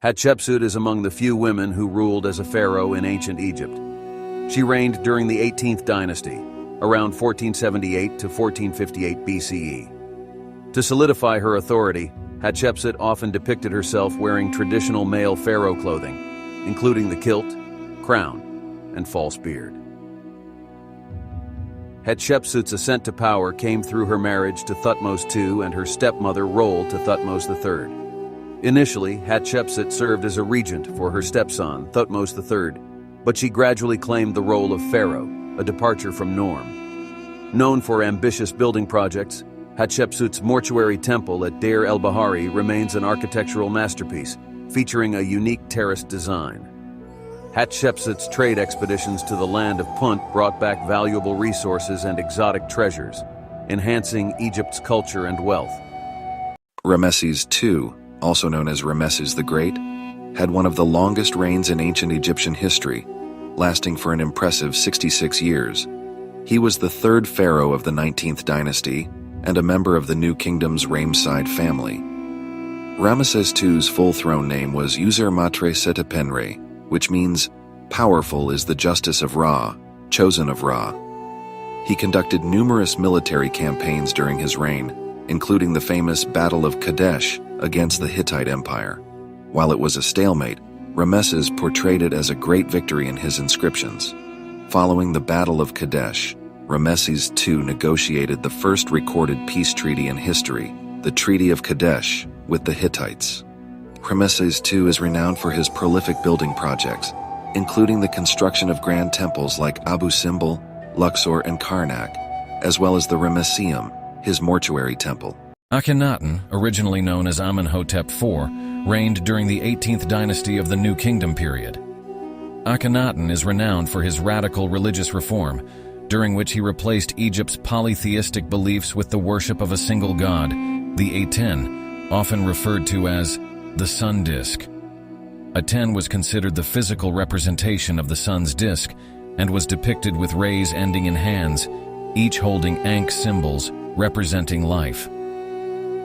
Hatshepsut is among the few women who ruled as a pharaoh in ancient Egypt. She reigned during the 18th dynasty, around 1478 to 1458 BCE. To solidify her authority, Hatshepsut often depicted herself wearing traditional male pharaoh clothing, including the kilt, crown, and false beard. Hatshepsut's ascent to power came through her marriage to Thutmose II and her stepmother role to Thutmose III. Initially, Hatshepsut served as a regent for her stepson, Thutmose III, but she gradually claimed the role of pharaoh, a departure from norm. Known for ambitious building projects, Hatshepsut's mortuary temple at Deir el-Bahari remains an architectural masterpiece, featuring a unique terraced design. Hatshepsut's trade expeditions to the land of Punt brought back valuable resources and exotic treasures, enhancing Egypt's culture and wealth. Ramesses II, also known as Ramesses the Great, had one of the longest reigns in ancient Egyptian history, lasting for an impressive 66 years. He was the third pharaoh of the 19th dynasty and a member of the New Kingdom's Ramesside family. Ramesses II's full throne name was User Matre Setepenre, which means, "Powerful is the justice of Ra, chosen of Ra." He conducted numerous military campaigns during his reign, including the famous Battle of Kadesh against the Hittite Empire. While it was a stalemate, Ramesses portrayed it as a great victory in his inscriptions. Following the Battle of Kadesh, Ramesses II negotiated the first recorded peace treaty in history, the Treaty of Kadesh, with the Hittites. Ramesses II is renowned for his prolific building projects, including the construction of grand temples like Abu Simbel, Luxor, and Karnak, as well as the Ramesseum, his mortuary temple. Akhenaten, originally known as Amenhotep IV, reigned during the 18th dynasty of the New Kingdom period. Akhenaten is renowned for his radical religious reform, during which he replaced Egypt's polytheistic beliefs with the worship of a single god, the Aten, often referred to as the sun disk. Aten was considered the physical representation of the sun's disk and was depicted with rays ending in hands, each holding Ankh symbols representing life.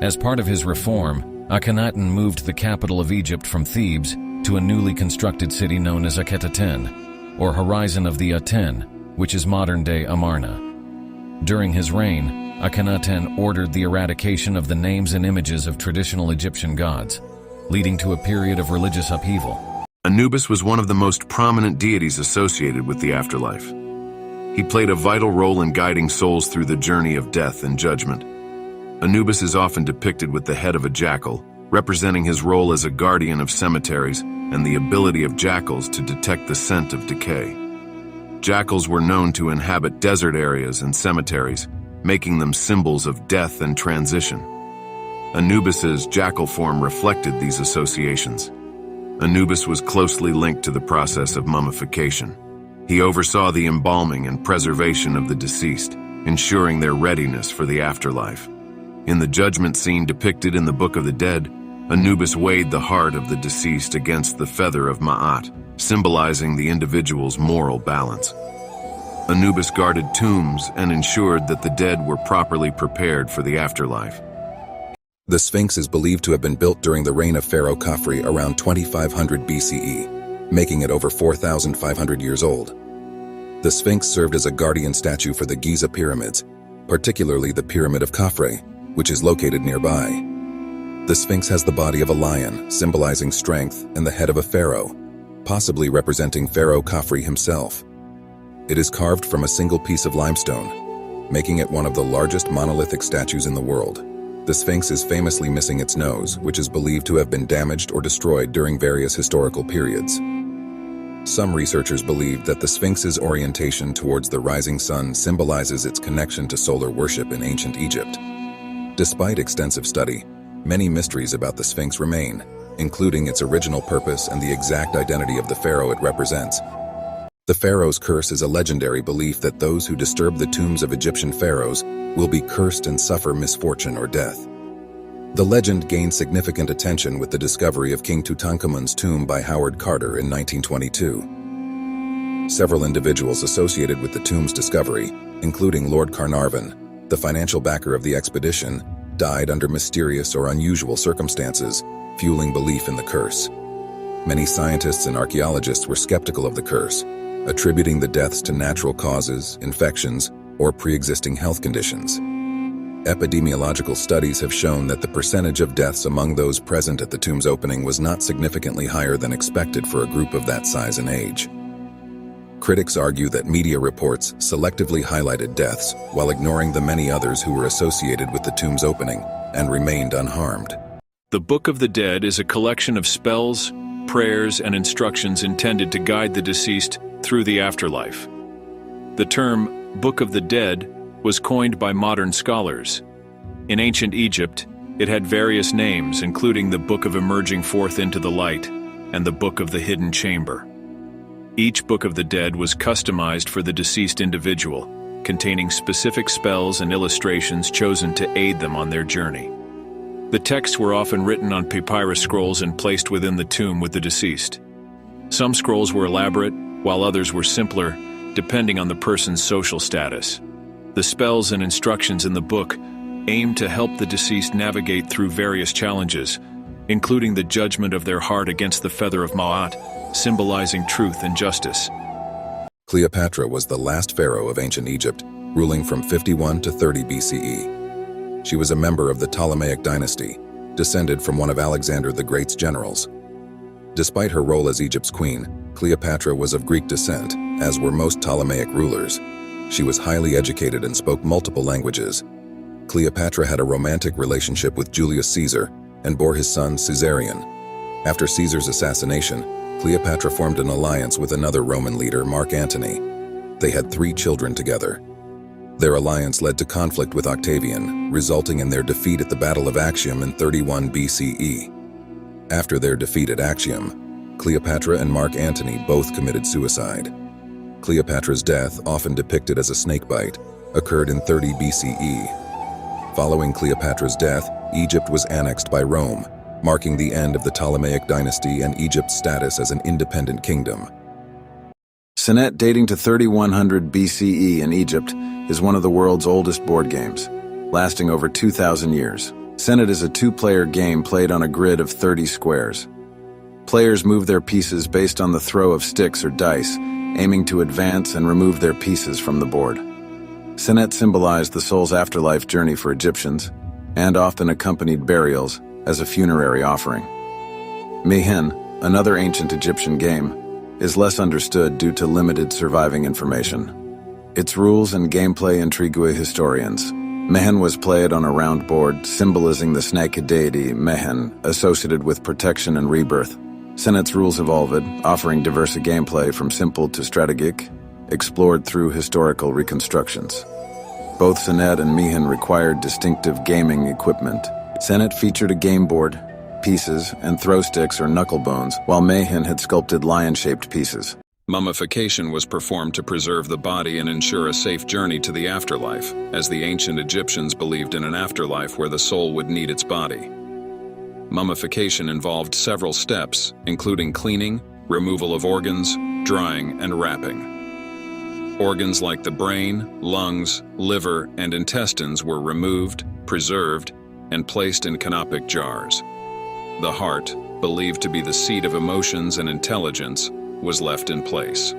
As part of his reform, Akhenaten moved the capital of Egypt from Thebes to a newly constructed city known as Akhenaten, or Horizon of the Aten, which is modern-day Amarna. During his reign, Akhenaten ordered the eradication of the names and images of traditional Egyptian gods, leading to a period of religious upheaval. Anubis was one of the most prominent deities associated with the afterlife. He played a vital role in guiding souls through the journey of death and judgment. Anubis is often depicted with the head of a jackal, representing his role as a guardian of cemeteries and the ability of jackals to detect the scent of decay. Jackals were known to inhabit desert areas and cemeteries, making them symbols of death and transition. Anubis's jackal form reflected these associations. Anubis was closely linked to the process of mummification. He oversaw the embalming and preservation of the deceased, ensuring their readiness for the afterlife. In the judgment scene depicted in the Book of the Dead, Anubis weighed the heart of the deceased against the feather of Ma'at, symbolizing the individual's moral balance. Anubis guarded tombs and ensured that the dead were properly prepared for the afterlife. The Sphinx is believed to have been built during the reign of Pharaoh Khafre around 2500 BCE, making it over 4,500 years old. The Sphinx served as a guardian statue for the Giza pyramids, particularly the Pyramid of Khafre, which is located nearby. The Sphinx has the body of a lion, symbolizing strength, and the head of a pharaoh, possibly representing Pharaoh Khafre himself. It is carved from a single piece of limestone, making it one of the largest monolithic statues in the world. The Sphinx is famously missing its nose, which is believed to have been damaged or destroyed during various historical periods. Some researchers believe that the Sphinx's orientation towards the rising sun symbolizes its connection to solar worship in ancient Egypt. Despite extensive study, many mysteries about the Sphinx remain, including its original purpose and the exact identity of the pharaoh it represents. The Pharaoh's curse is a legendary belief that those who disturb the tombs of Egyptian pharaohs will be cursed and suffer misfortune or death. The legend gained significant attention with the discovery of King Tutankhamun's tomb by Howard Carter in 1922. Several individuals associated with the tomb's discovery, including Lord Carnarvon, the financial backer of the expedition, died under mysterious or unusual circumstances, fueling belief in the curse. Many scientists and archaeologists were skeptical of the curse, attributing the deaths to natural causes, infections, or pre-existing health conditions. Epidemiological studies have shown that the percentage of deaths among those present at the tomb's opening was not significantly higher than expected for a group of that size and age. Critics argue that media reports selectively highlighted deaths while ignoring the many others who were associated with the tomb's opening and remained unharmed. The Book of the Dead is a collection of spells, prayers, and instructions intended to guide the deceased through the afterlife. The term Book of the Dead was coined by modern scholars. In ancient Egypt, it had various names, including the Book of Emerging Forth into the Light and the Book of the Hidden Chamber. Each Book of the Dead was customized for the deceased individual, containing specific spells and illustrations chosen to aid them on their journey. The texts were often written on papyrus scrolls and placed within the tomb with the deceased. Some scrolls were elaborate, while others were simpler, depending on the person's social status. The spells and instructions in the book aim to help the deceased navigate through various challenges, including the judgment of their heart against the feather of Ma'at, symbolizing truth and justice. Cleopatra was the last pharaoh of ancient Egypt, ruling from 51 to 30 BCE. She was a member of the Ptolemaic dynasty, descended from one of Alexander the Great's generals. Despite her role as Egypt's queen, Cleopatra was of Greek descent, as were most Ptolemaic rulers. She was highly educated and spoke multiple languages. Cleopatra had a romantic relationship with Julius Caesar and bore his son Caesarion. After Caesar's assassination, Cleopatra formed an alliance with another Roman leader, Mark Antony. They had 3 children together. Their alliance led to conflict with Octavian, resulting in their defeat at the Battle of Actium in 31 BCE. After their defeat at Actium, Cleopatra and Mark Antony both committed suicide. Cleopatra's death, often depicted as a snakebite, occurred in 30 BCE. Following Cleopatra's death, Egypt was annexed by Rome, marking the end of the Ptolemaic dynasty and Egypt's status as an independent kingdom. Senet, dating to 3100 BCE in Egypt, is one of the world's oldest board games, lasting over 2,000 years. Senet is a 2-player game played on a grid of 30 squares. Players move their pieces based on the throw of sticks or dice, aiming to advance and remove their pieces from the board. Senet symbolized the soul's afterlife journey for Egyptians, and often accompanied burials as a funerary offering. Mehen, another ancient Egyptian game, is less understood due to limited surviving information. Its rules and gameplay intrigue historians. Mehen was played on a round board, symbolizing the snake deity Mehen, associated with protection and rebirth. Senet's rules evolved, offering diverse gameplay from simple to strategic, explored through historical reconstructions. Both Senet and Mehen required distinctive gaming equipment. Senet featured a game board, pieces, and throw sticks or knuckle bones, while Mehen had sculpted lion-shaped pieces. Mummification was performed to preserve the body and ensure a safe journey to the afterlife, as the ancient Egyptians believed in an afterlife where the soul would need its body. Mummification involved several steps, including cleaning, removal of organs, drying, and wrapping. Organs like the brain, lungs, liver, and intestines were removed, preserved, and placed in canopic jars. The heart, believed to be the seat of emotions and intelligence, was left in place.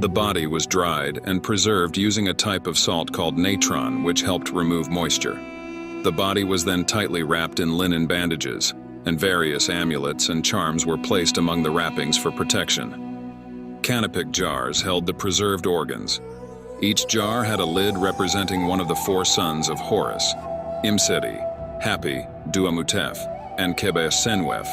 The body was dried and preserved using a type of salt called natron, which helped remove moisture. The body was then tightly wrapped in linen bandages, and various amulets and charms were placed among the wrappings for protection. Canopic jars held the preserved organs. Each jar had a lid representing one of the 4 sons of Horus, Imseti, Hapi, Duamutef, and Kebe Senwef,